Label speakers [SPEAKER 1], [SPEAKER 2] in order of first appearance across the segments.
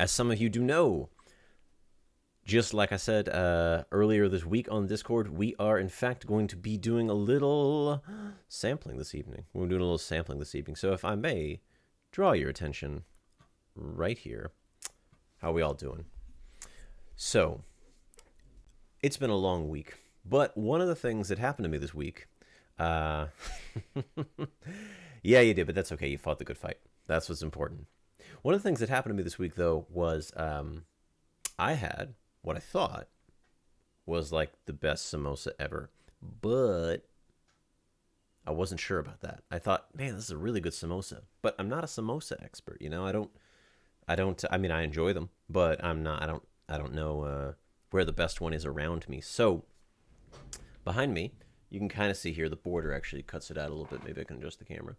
[SPEAKER 1] As some of you do know, just like I said earlier this week on Discord, we are in fact going to be doing a little sampling this evening. We're doing a little sampling this evening. So if I may draw your attention right here. How are we all doing? So, it's been a long week, but one of the things that happened to me this week, yeah, you did, but that's okay. You fought the good fight. That's what's important. One of the things that happened to me this week, though, was I had what I thought was like the best samosa ever, but I wasn't sure about that. I thought, man, this is a really good samosa, but I'm not a samosa expert. You know, I mean, I enjoy them, but I don't know where the best one is around me. So behind me, you can kind of see here, the border actually cuts it out a little bit. Maybe I can adjust the camera.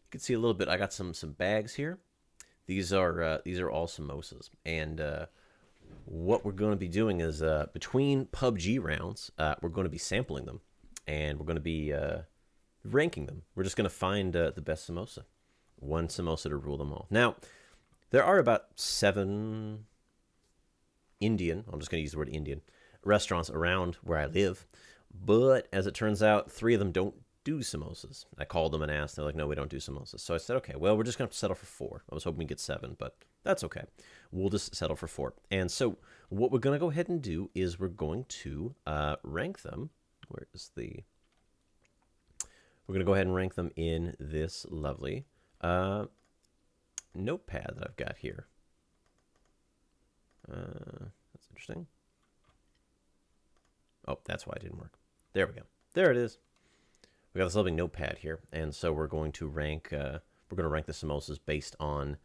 [SPEAKER 1] You can see a little bit. I got some bags here. These are all samosas, and what we're going to be doing is between PUBG rounds, we're going to be sampling them, and we're going to be ranking them. We're just going to find the best samosa, one samosa to rule them all. Now, there are about 7 Indian, I'm just going to use the word Indian, restaurants around where I live, but as it turns out, 3 of them don't do samosas. I called them and asked, they're like, no, we don't do samosas. So I said, okay, well, we're just going to settle for 4. I was hoping we'd get 7, but that's okay. We'll just settle for 4. And so what we're going to go ahead and do is we're going to rank them. We're going to go ahead and rank them in this lovely notepad that I've got here. That's interesting. Oh, that's why it didn't work. There we go. There it is. We got this lovely notepad here, and so we're going to rank. We're going to rank the samosas based on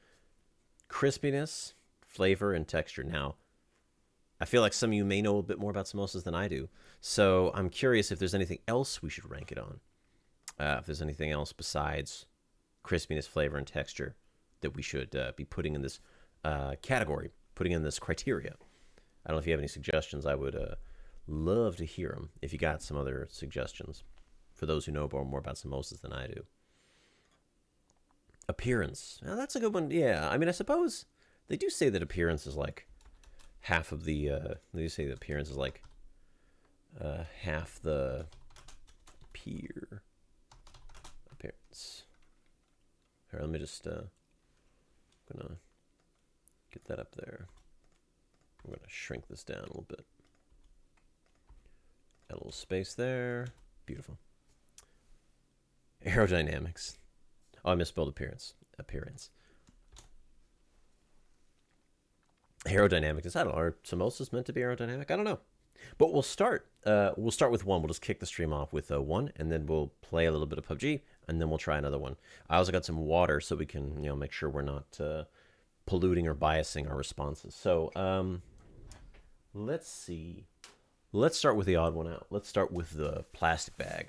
[SPEAKER 1] crispiness, flavor, and texture. Now, I feel like some of you may know a bit more about samosas than I do, so I'm curious if there's anything else we should rank it on. If there's anything else besides crispiness, flavor, and texture that we should be putting in this category, putting in this criteria. I don't know if you have any suggestions. I would love to hear them if you got some other suggestions for those who know more about samosas than I do. Appearance. Now, that's a good one. Yeah, I mean, I suppose they do say that appearance is like half of the, they do say that appearance is like half the appearance. Here, let me just, I'm gonna get that up there. I'm gonna shrink this down a little bit. Add a little space there. Beautiful. Aerodynamics. Oh, I misspelled appearance. Aerodynamics. I don't know. Are samosas meant to be aerodynamic? I don't know. But we'll start. We'll start with 1. We'll just kick the stream off with 1, and then we'll play a little bit of PUBG, and then we'll try another one. I also got some water so we can, make sure we're not polluting or biasing our responses. So let's see. Let's start with the odd one out. Let's start with the plastic bag.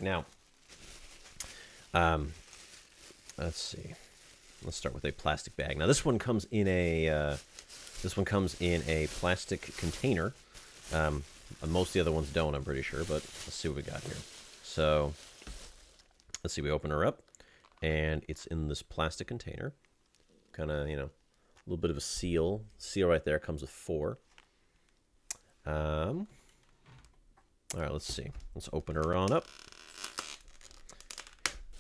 [SPEAKER 1] Now, let's see. Let's start with a plastic bag. Now, this one comes in a plastic container. Most of the other ones don't, I'm pretty sure, but let's see what we got here. So, let's see. We open her up, and it's in this plastic container. Kind of, a little bit of a seal. Seal right there comes with 4. All right, let's see. Let's open her on up.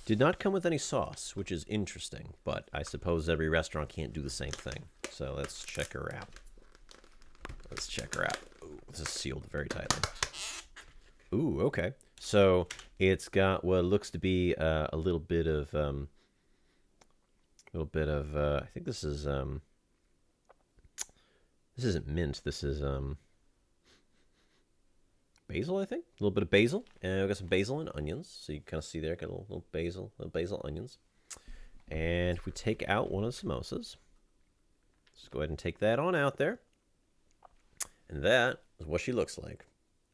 [SPEAKER 1] Did not come with any sauce, which is interesting, but I suppose every restaurant can't do the same thing. So let's check her out. Ooh, this is sealed very tightly. Ooh, okay. So it's got what looks to be a little bit of, I think this is, this isn't mint. This is, basil, I think. A little bit of basil. And we've got some basil and onions. So you kind of see there, got a little basil, onions. And we take out one of the samosas. Let's go ahead and take that on out there. And that is what she looks like,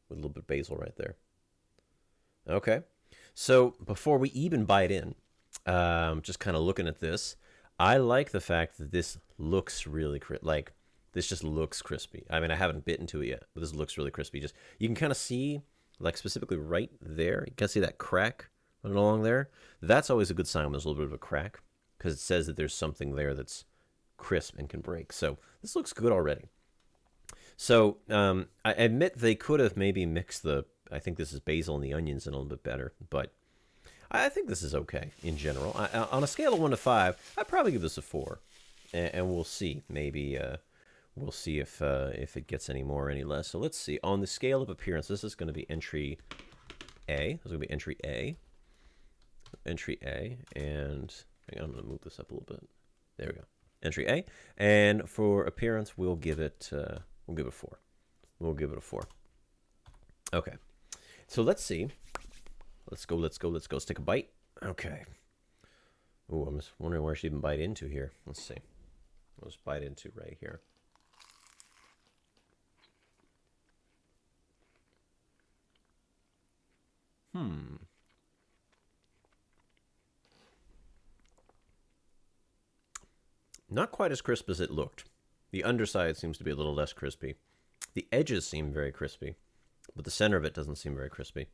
[SPEAKER 1] with a little bit of basil right there. Okay. So before we even bite in, just kind of looking at this, I like the fact that this looks really this just looks crispy. I mean, I haven't bitten to it yet, but this looks really crispy. Just you can kind of see, like specifically right there, you can see that crack running along there. That's always a good sign when there's a little bit of a crack, because it says that there's something there that's crisp and can break. So this looks good already. So I admit they could have maybe mixed I think this is basil and the onions in a little bit better, but I think this is okay in general. On a scale of 1 to 5, I'd probably give this a 4, and we'll see. Maybe we'll see if it gets any more or any less. So let's see. On the scale of appearance, this is going to be entry A. This is going to be entry A. Entry A, and hang on, I'm going to move this up a little bit. There we go. Entry A, and for appearance, we'll give it a 4. We'll give it a 4. Okay. So let's see. Let's go. Let's take a bite. Okay. Oh, I'm just wondering where I should even bite into here. Let's see. Let's bite into right here. Not quite as crisp as it looked. The underside seems to be a little less crispy. The edges seem very crispy, but the center of it doesn't seem very crispy.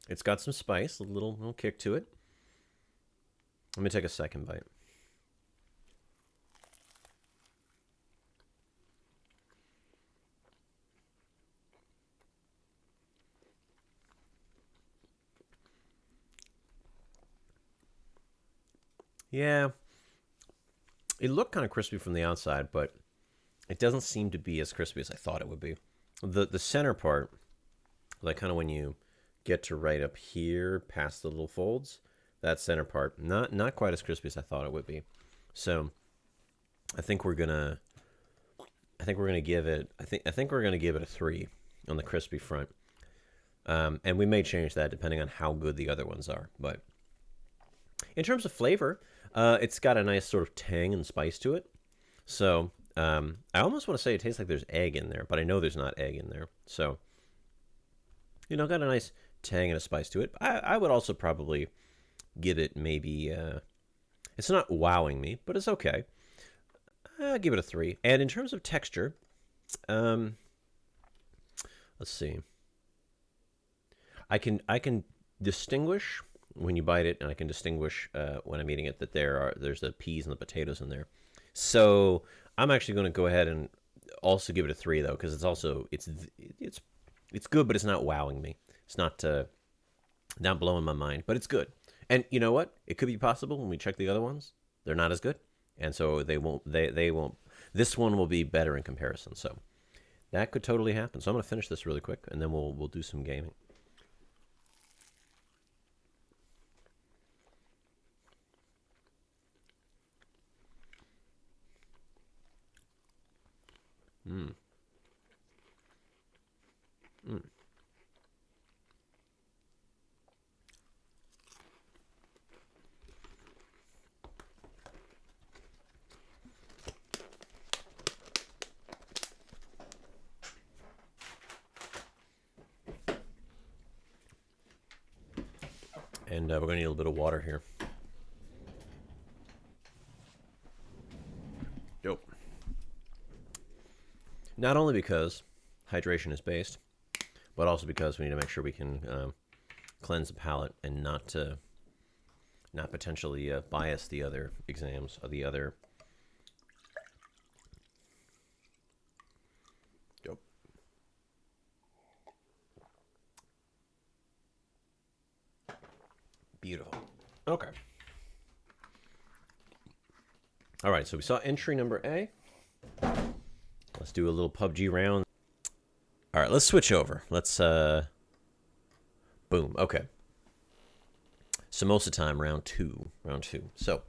[SPEAKER 1] It's got some spice, a little kick to it. Let me take a second bite. Yeah, it looked kind of crispy from the outside, but it doesn't seem to be as crispy as I thought it would be. The center part, like kind of when you get to right up here past the little folds, that center part, not quite as crispy as I thought it would be. So I think we're gonna give it a 3 on the crispy front, and we may change that depending on how good the other ones are. But in terms of flavor, it's got a nice sort of tang and spice to it. So I almost want to say it tastes like there's egg in there, but I know there's not egg in there. So got a nice tang and a spice to it. I would also probably give it maybe, it's not wowing me, but it's okay. I'll give it a 3. And in terms of texture, let's see. I can distinguish when you bite it, and I can distinguish when I'm eating it that there's the peas and the potatoes in there. So I'm actually going to go ahead and also give it a 3 though, because it's good, but it's not wowing me. It's not blowing my mind, but it's good. And you know what? It could be possible when we check the other ones, they're not as good, and so they won't. This one will be better in comparison. So that could totally happen. So I'm going to finish this really quick, and then we'll do some gaming. And we're going to need a little bit of water here. Yep. Not only because hydration is based, but also because we need to make sure we can cleanse the palate and not potentially bias the other exams or the other. Yep. Beautiful. Okay. All right, so we saw entry number A. Let's do a little PUBG round. All right, let's switch over. Let's, boom. Okay. Samosa time, round two. So,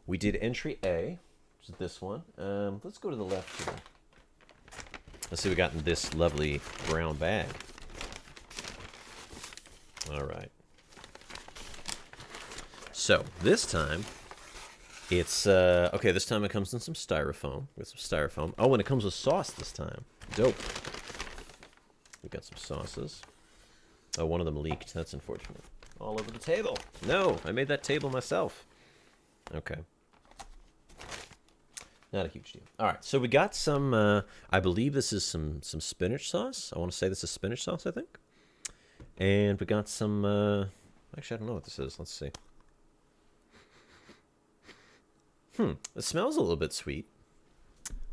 [SPEAKER 1] we did entry A, which is this one. Let's go to the left here. Let's see what we got in this lovely brown bag. All right. So, this time, it's, okay, this time it comes in some styrofoam. With some styrofoam. Oh, and it comes with sauce this time. Dope. We got some sauces. Oh, one of them leaked. That's unfortunate. All over the table. No, I made that table myself. Okay. Not a huge deal. All right, so we got some, I believe this is some spinach sauce. I want to say this is spinach sauce, I think. And we got some, actually, I don't know what this is. Let's see. It smells a little bit sweet.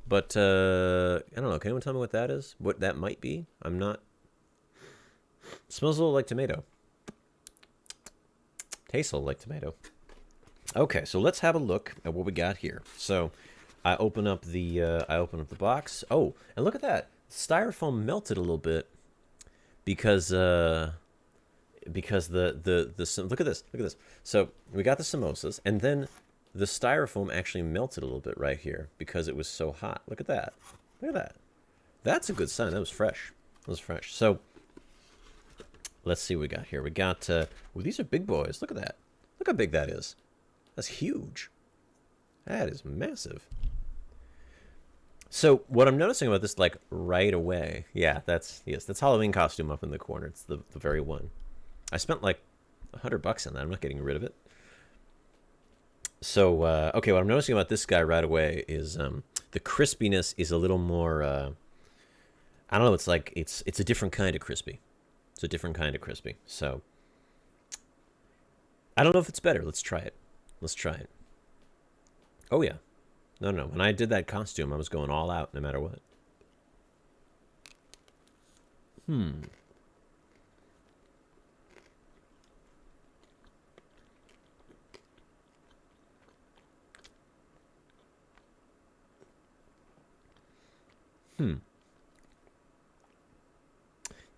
[SPEAKER 1] But, I don't know. Can anyone tell me what that is? What that might be? I'm not... It smells a little like tomato. Tastes a little like tomato. Okay, so let's have a look at what we got here. So, I open up the box. Oh, and look at that. Styrofoam melted a little bit because the look at this. So, we got the samosas, and then the styrofoam actually melted a little bit right here because it was so hot. Look at that. Look at that. That's a good sign. That was fresh. So, let's see what we got here. We got, these are big boys. Look at that. Look how big that is. That's huge. That is massive. So, what I'm noticing about this, like, right away, yeah, that's Halloween costume up in the corner. It's the very one. I spent, like, $100 on that. I'm not getting rid of it. So, okay, what I'm noticing about this guy right away is the crispiness is a little more, I don't know, it's like, it's a different kind of crispy. It's a different kind of crispy. So, I don't know if it's better. Let's try it. Oh, yeah. No. When I did that costume, I was going all out no matter what.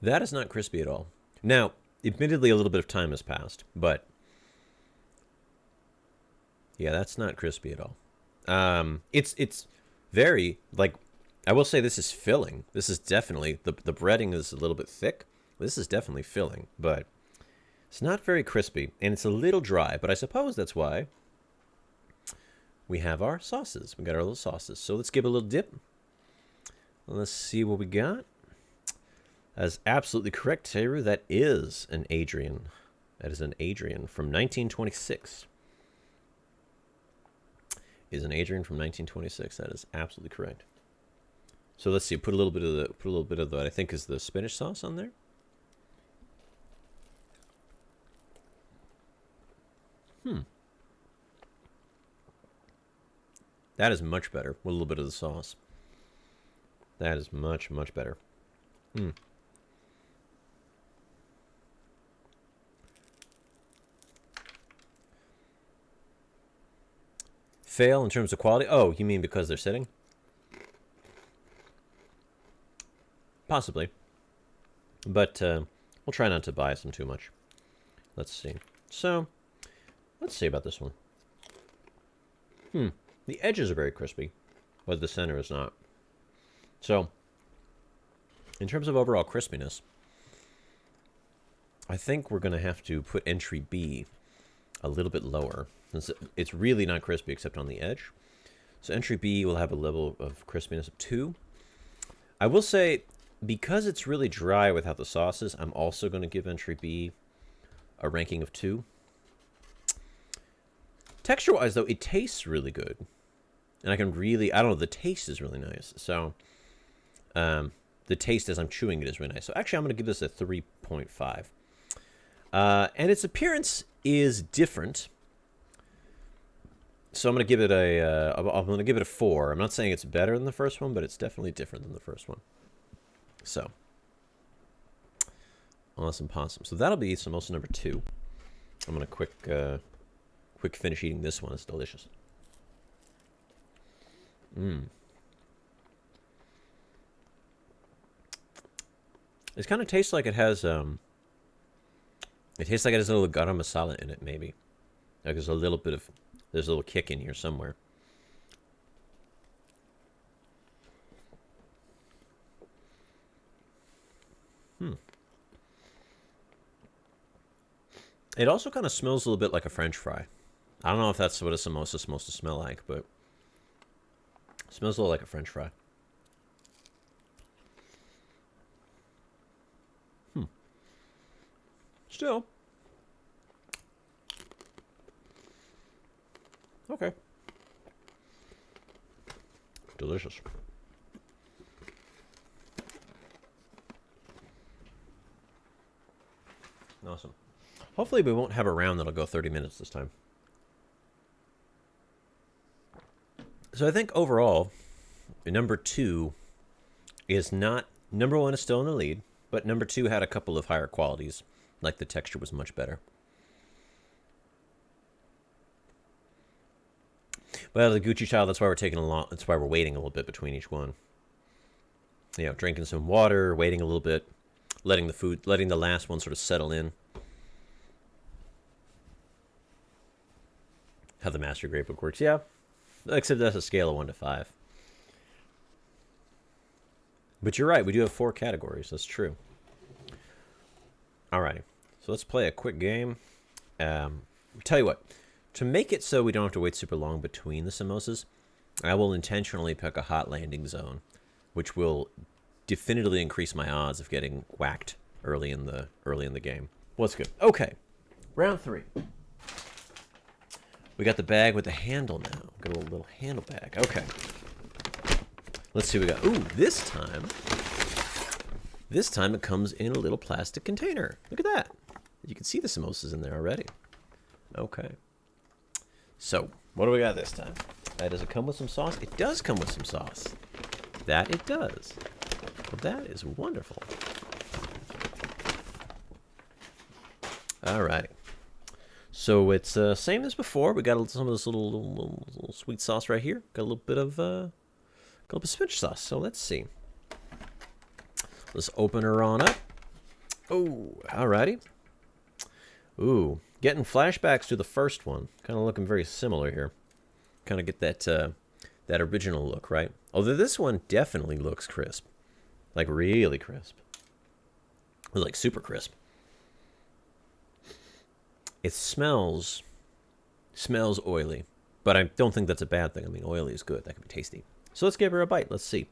[SPEAKER 1] That is not crispy at all. Now, admittedly, a little bit of time has passed, but yeah, that's not crispy at all. It's very, like, I will say this is filling. This is definitely, the breading is a little bit thick. This is definitely filling, but it's not very crispy, and it's a little dry, but I suppose that's why we have our sauces. We got our little sauces. So let's give it a little dip. Let's see what we got. That's absolutely correct, Teru. That is an Adrian. That is an Adrian from 1926. Is an Adrian from 1926. That is absolutely correct. So let's see. Put a little bit of the I think is the spinach sauce on there. That is much better with a little bit of the sauce. That is much better. Fail in terms of quality? Oh, you mean because they're sitting? Possibly. But we'll try not to bias them too much. Let's see. So, let's see about this one. The edges are very crispy, but the center is not. So, in terms of overall crispiness, I think we're going to have to put entry B a little bit lower. It's really not crispy except on the edge. So entry B will have a level of crispiness of 2. I will say, because it's really dry without the sauces, I'm also going to give entry B a ranking of 2. Texture-wise, though, it tastes really good. And I don't know, the taste is really nice. So, the taste as I'm chewing it is really nice. So actually, I'm going to give this a 3.5. And its appearance is different. So I'm going to give it a 4. I'm not saying it's better than the first one, but it's definitely different than the first one. So, awesome possum. So that'll be samosa number 2. I'm going to quick finish eating this one. It's delicious. It kind of tastes like it has it tastes like it has a little garam masala in it, maybe. Like there's a little kick in here somewhere. It also kind of smells a little bit like a French fry. I don't know if that's what a samosa is supposed to smell like, but it smells a little like a French fry. Still. Okay. Delicious. Awesome. Hopefully we won't have a round that'll go 30 minutes this time. So I think overall, number 2 is not... Number 1 is still in the lead, but number 2 had a couple of higher qualities. Like the texture was much better. Well, the Gucci child, that's why we're taking a long... That's why we're waiting a little bit between each one. You know, drinking some water, waiting a little bit, letting the last one sort of settle in. How the Master Grade Book works, yeah. Except that's a scale of 1 to 5. But you're right, we do have 4 categories. That's true. Alrighty, so let's play a quick game. Tell you what, to make it so we don't have to wait super long between the samosas, I will intentionally pick a hot landing zone, which will definitively increase my odds of getting whacked early in the game. What's good? Okay, round 3. We got the bag with the handle now. Got a little handle bag. Okay. Let's see what we got. Ooh, this time it comes in a little plastic container. Look at that. You can see the samosas in there already. Okay. So, what do we got this time? Does it come with some sauce? It does come with some sauce. That it does. Well, that is wonderful. All right. So it's same as before. We got some of this little sweet sauce right here. Got a little bit of spinach sauce. So let's see. Let's open her on up. Oh, alrighty. Ooh, getting flashbacks to the first one. Kind of looking very similar here. Kind of get that original look, right? Although this one definitely looks crisp, like really crisp, like super crisp. It smells oily, but I don't think that's a bad thing. I mean, oily is good. That can be tasty. So let's give her a bite. Let's see.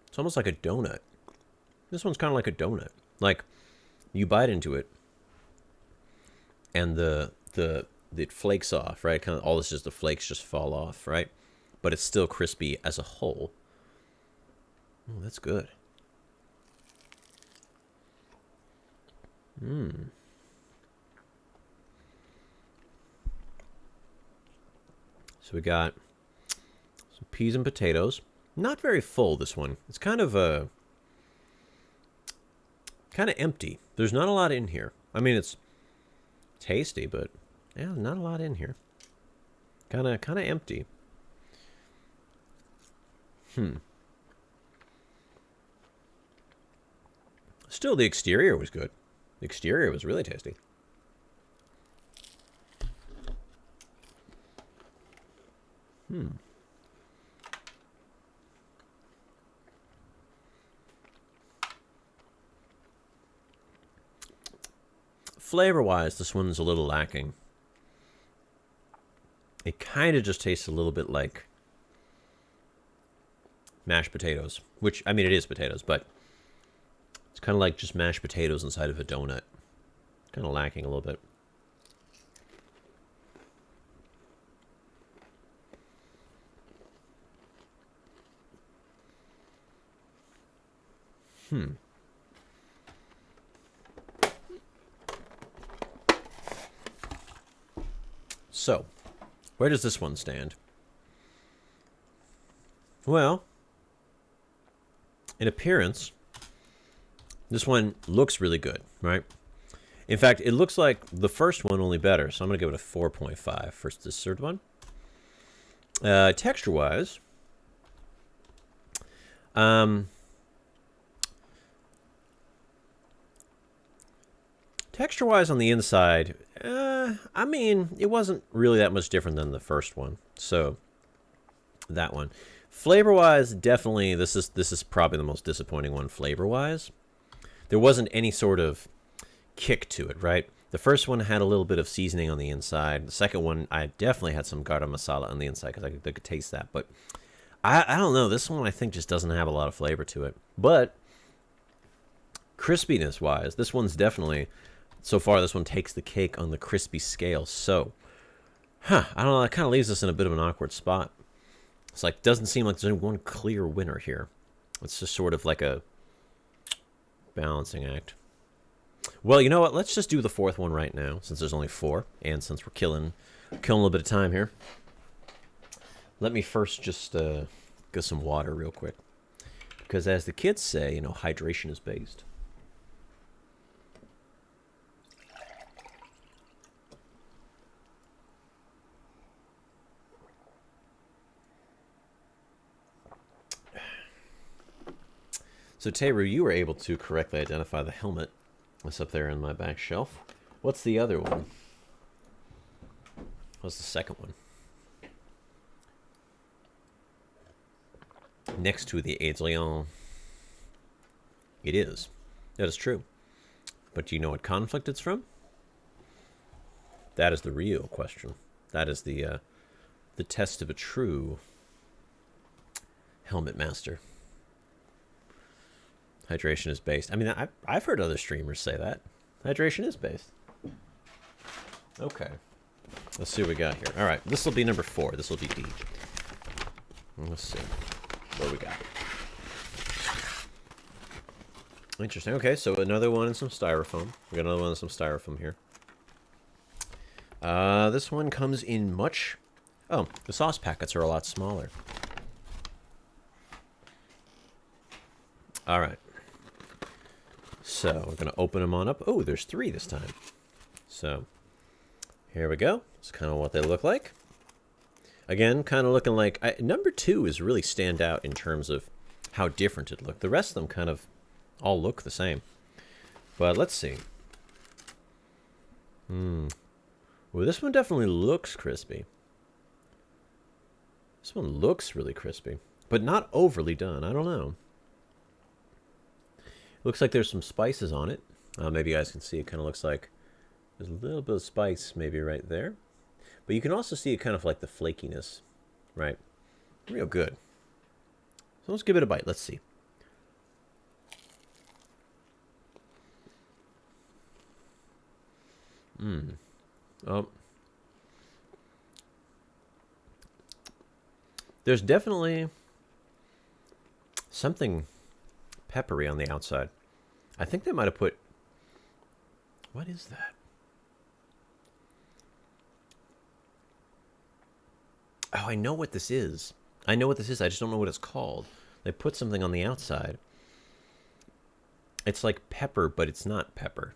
[SPEAKER 1] It's almost like a donut. This one's kind of like a donut. Like, you bite into it, and it flakes off, right? Kind of all this is the flakes just fall off, right? But it's still crispy as a whole. Oh, that's good. So we got some peas and potatoes. Not very full, this one. It's kind of empty. There's not a lot in here. I mean, it's tasty, but yeah, not a lot in here. Kind of empty. Still, the exterior was good. The exterior was really tasty. Flavor-wise, this one's a little lacking. It kind of just tastes a little bit like mashed potatoes, which, I mean, it is potatoes, but it's kind of like just mashed potatoes inside of a donut. Kind of lacking a little bit. So, where does this one stand? Well, in appearance, this one looks really good, right? In fact, it looks like the first one, only better. So I'm going to give it a 4.5 for this third one. Texture-wise, texture-wise on the inside, I mean, it wasn't really that much different than the first one. So, that one. Flavor-wise, definitely, this is probably the most disappointing one flavor-wise. There wasn't any sort of kick to it, right? The first one had a little bit of seasoning on the inside. The second one, I definitely had some garam masala on the inside because I could taste that. But I don't know. This one, I think, just doesn't have a lot of flavor to it. But crispiness-wise, this one's definitely... So far, this one takes the cake on the crispy scale. So, I don't know. That kind of leaves us in a bit of an awkward spot. It's like, doesn't seem like there's only one clear winner here. It's just sort of like a balancing act. Well, you know what? Let's just do the fourth one right now, since there's only 4, and since we're killing a little bit of time here. Let me first just get some water real quick. Because as the kids say, you know, hydration is based. So, Teru, you were able to correctly identify the helmet. That's up there on my back shelf. What's the other one? What's the second one? Next to the Aids Leon. It is. That is true. But do you know what conflict it's from? That is the real question. That is the test of a true helmet master. Hydration is based. I mean, I've heard other streamers say that. Hydration is based. Okay. Let's see what we got here. All right. This will be number 4. This will be D. Let's see. What we got? Interesting. Okay, so another one in some styrofoam. We got another one in some styrofoam here. This one comes in much... Oh, the sauce packets are a lot smaller. All right. So we're going to open them on up. Oh, there's 3 this time. So here we go. That's kind of what they look like. Again, kind of looking like... number 2 is really stand out in terms of how different it looked. The rest of them kind of all look the same. But let's see. Well, this one definitely looks crispy. This one looks really crispy. But not overly done. I don't know. Looks like there's some spices on it. Maybe you guys can see it kind of looks like there's a little bit of spice maybe right there. But you can also see it kind of like the flakiness, right? Real good. So let's give it a bite. Let's see. There's definitely something peppery on the outside. I think they might have put... What is that? Oh, I know what this is. I know what this is. I just don't know what it's called. They put something on the outside. It's like pepper, but it's not pepper.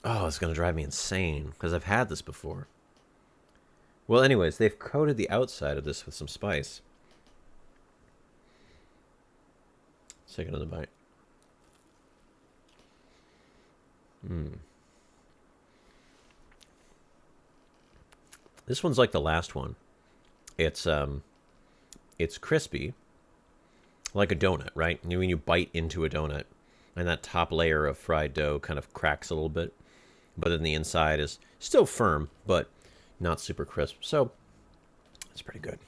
[SPEAKER 1] Oh, it's going to drive me insane because I've had this before. Well, anyways, they've coated the outside of this with some spice. Let's take another bite. This one's like the last one. It's crispy, like a donut, right? When you bite into a donut, and that top layer of fried dough kind of cracks a little bit, but then the inside is still firm, but not super crisp. So it's pretty good.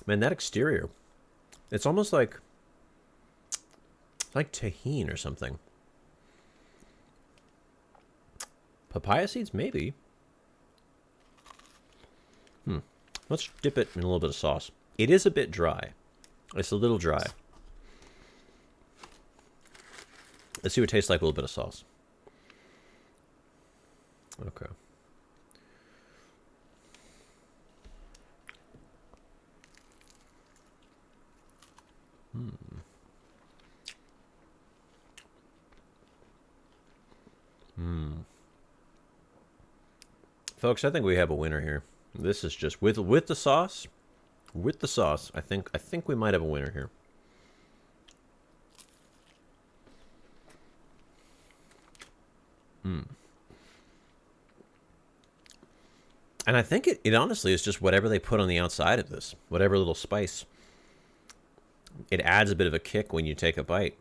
[SPEAKER 1] Man, that exterior, it's almost like tahini or something. Papaya seeds, maybe. Let's dip it in a little bit of sauce. It is a bit dry. It's a little dry. Let's see what it tastes like with a little bit of sauce. Okay. Folks, I think we have a winner here. This is just with the sauce. With the sauce, I think we might have a winner here. And I think it honestly is just whatever they put on the outside of this, whatever little spice. It adds a bit of a kick when you take a bite.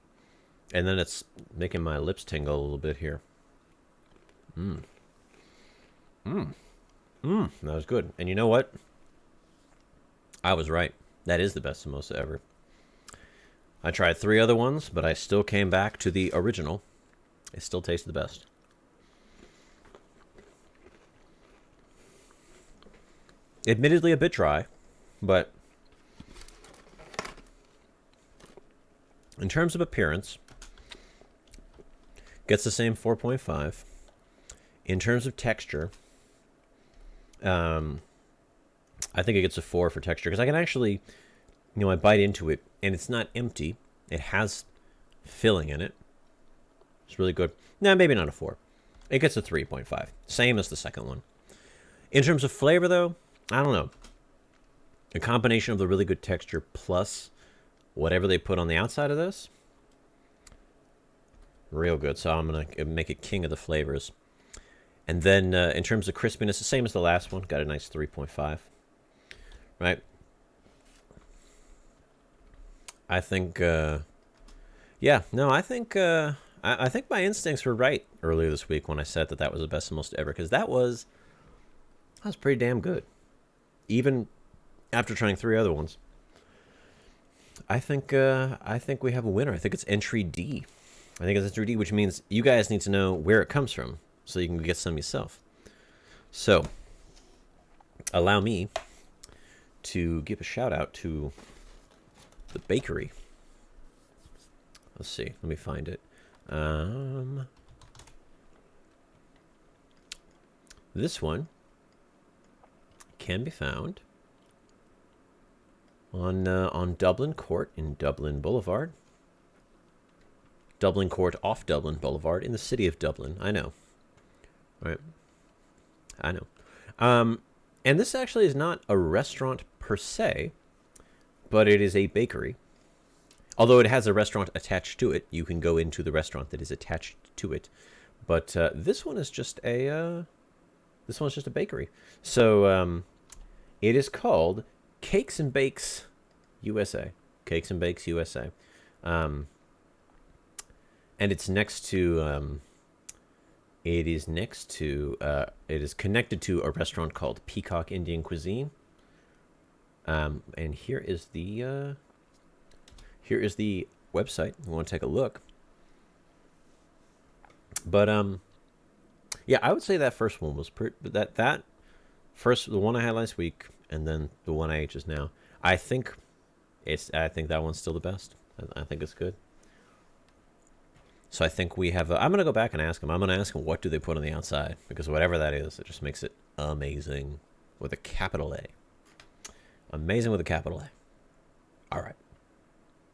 [SPEAKER 1] And then it's making my lips tingle a little bit here. That was good. And you know what? I was right. That is the best samosa ever. I tried 3 other ones, but I still came back to the original. It still tastes the best. Admittedly a bit dry, but in terms of appearance, gets the same 4.5. In terms of texture, I think it gets a 4 for texture because I can actually, I bite into it and it's not empty. It has filling in it. It's really good. Nah, maybe not a 4. It gets a 3.5. Same as the second one. In terms of flavor, though, I don't know. A combination of the really good texture plus whatever they put on the outside of this. Real good. So I'm going to make it king of the flavors. And then in terms of crispiness, the same as the last one. Got a nice 3.5. Right? I think, yeah, no, I think my instincts were right earlier this week when I said that was the best Samosa ever, because that was pretty damn good. Even after trying 3 other ones. I think we have a winner. I think it's entry D. I think it's entry D, which means you guys need to know where it comes from so you can get some yourself. So, allow me to give a shout out to the bakery. Let's see. Let me find it. This one can be found on Dublin Court in Dublin Boulevard. Dublin Court off Dublin Boulevard in the city of Dublin. I know. Right. I know. And this actually is not a restaurant per se, but it is a bakery. Although it has a restaurant attached to it, you can go into the restaurant that is attached to it. But this one is just a bakery. So it is called Cakes and Bakes USA. Cakes and Bakes USA. And it's next to it is connected to a restaurant called Peacock Indian Cuisine. And here is the website. You want to take a look. But yeah, I would say that first one was the one I had last week, and then the one I ate just now. I think that one's still the best. I think it's good. So I think we have. I'm gonna go back and ask them. I'm gonna ask them what do they put on the outside, because whatever that is, it just makes it amazing with a capital A. Amazing with a capital A. All right.